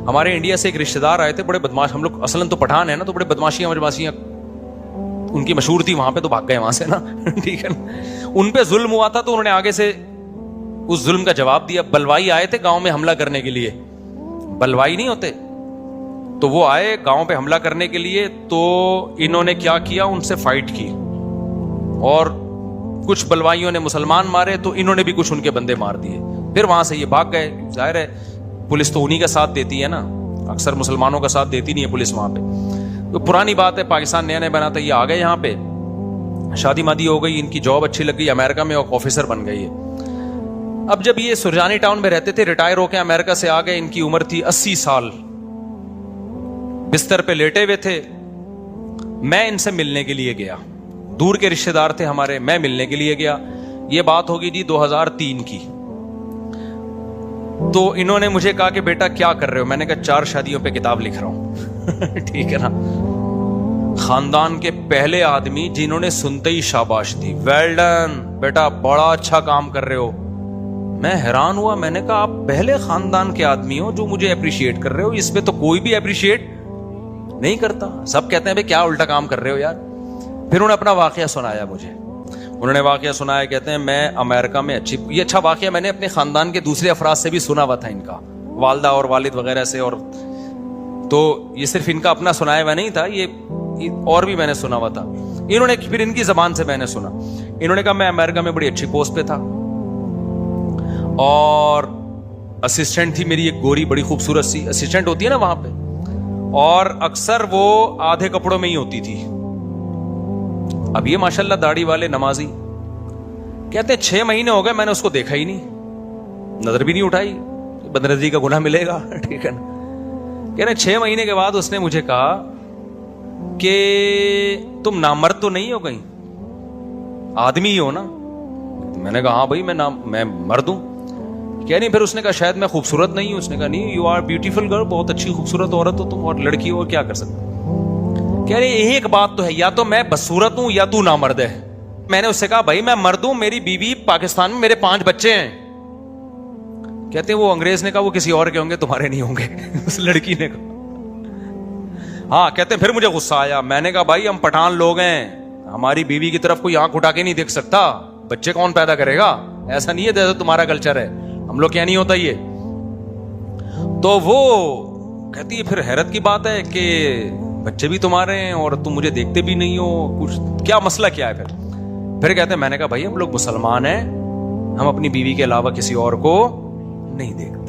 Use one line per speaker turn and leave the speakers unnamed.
ہمارے انڈیا سے ایک رشتے دار آئے تھے, بڑے بدماش, ہم لوگ اصلاً تو پٹھان ہیں نا, تو بڑے بدماشیاں ان کی مشہور تھی وہاں پہ, تو بھاگ گئے وہاں سے نا. ٹھیک ہے نا, ان پہ ظلم ہوا تھا تو انہوں نے آگے سے اس ظلم کا جواب دیا. بلوائی آئے تھے گاؤں میں حملہ کرنے کے لیے, بلوائی نہیں ہوتے, تو وہ آئے گاؤں پہ حملہ کرنے کے لیے, تو انہوں نے کیا کیا, ان سے فائٹ کی, اور کچھ بلوائیوں نے مسلمان مارے تو انہوں نے بھی کچھ ان کے بندے مار دیے. پھر وہاں سے یہ بھاگ گئے. ظاہر ہے پولیس تو انہی کا ساتھ دیتی ہے نا, اکثر مسلمانوں کا ساتھ دیتی نہیں ہے پولیس وہاں پہ. تو پرانی بات ہے, پاکستان نیا نیا بنا تھا, یہ آ گئے یہاں پہ, شادی مادی ہو گئی, ان کی جاب اچھی لگ گئی, امریکہ میں آفیسر بن گئی ہے. اب جب یہ سرجانی ٹاؤن میں رہتے تھے, ریٹائر ہو کے امریکہ سے آ گئے, ان کی عمر تھی 80 سال, بستر پہ لیٹے ہوئے تھے. میں ان سے ملنے کے لیے گیا, دور کے رشتے دار تھے ہمارے, میں ملنے کے لیے گیا. یہ بات ہوگی جی 2003 کی. تو انہوں نے مجھے کہا کہ بیٹا کیا کر رہے ہو؟ میں نے کہا 4 شادیوں پہ کتاب لکھ رہا ہوں. ٹھیک ہے نا, خاندان کے پہلے آدمی جنہوں نے سنتے ہی شاباش دی, ویل ڈن بیٹا, بڑا اچھا کام کر رہے ہو. میں حیران ہوا, میں نے کہا آپ پہلے خاندان کے آدمی ہو جو مجھے اپریشیٹ کر رہے ہو, اس پہ تو کوئی بھی اپریشیٹ نہیں کرتا, سب کہتے ہیں بھائی کیا الٹا کام کر رہے ہو یار. پھر انہوں نے اپنا واقعہ سنایا مجھے, انہوں نے واقعہ سنایا, کہتے ہیں میں امریکہ میں یہ اچھا واقعہ میں نے اپنے خاندان کے دوسرے افراد سے بھی سنا ہوا تھا, ان کا والدہ اور والد وغیرہ سے, اور تو یہ صرف ان کا اپنا سنایا ہوا نہیں تھا, یہ اور بھی میں نے سنا ہوا تھا. انہوں نے پھر ان کی زبان سے میں نے سنا, انہوں نے کہا میں امریکہ میں بڑی اچھی پوسٹ پہ تھا, اور اسسٹنٹ تھی میری ایک گوری بڑی خوبصورت سی اسسٹنٹ ہوتی ہے نا وہاں پہ, اور اکثر وہ آدھے کپڑوں میں ہی ہوتی تھی. اب یہ ماشاءاللہ داڑھی والے نمازی, کہتے ہیں 6 مہینے ہو گئے میں نے اس کو دیکھا ہی نہیں, نظر بھی نہیں اٹھائی, بدنظری کا گناہ ملے گا. ٹھیک ہے نا, کہہ رہے 6 مہینے کے بعد اس نے مجھے کہا کہ تم نامرد تو نہیں ہو کہیں, آدمی ہی ہو نا؟ میں نے کہا ہاں بھائی میں مرد ہوں. کہہ نہیں, پھر اس نے کہا شاید میں خوبصورت نہیں ہوں. اس نے کہا نہیں, یو آر بیوٹیفل گرل, بہت اچھی خوبصورت عورت ہو تم, اور لڑکی ہو, کیا کر سکتے. کہہ رہے یہی ایک بات تو ہے, یا تو میں بدصورت ہوں یا تو نامرد ہے. میں نے اس سے کہا بھائی میں مرد ہوں, میری بیوی پاکستان میں, میرے 5 بچے ہیں. کہتے ہیں وہ انگریز نے کہا وہ کسی اور کے ہوں گے, تمہارے نہیں ہوں گے. اس لڑکی نے کہا ہاں. کہتے ہیں پھر مجھے غصہ آیا, میں نے کہا بھائی ہم پٹھان لوگ ہیں, ہماری بیوی کی طرف کوئی آنکھ اٹھا کے نہیں دیکھ سکتا, بچے کون پیدا کرے گا, ایسا نہیں ہے جیسا تمہارا کلچر ہے, ہم لوگ کیا نہیں ہوتا یہ. تو وہ کہتی ہے پھر حیرت کی بات ہے کہ بچے بھی تمہارے ہیں اور تم مجھے دیکھتے بھی نہیں ہو, کچھ کیا مسئلہ کیا ہے. پھر کہتے ہیں, میں نے کہا بھائی ہم لوگ مسلمان ہیں, ہم اپنی بیوی کے علاوہ کسی اور کو نہیں دیکھتے.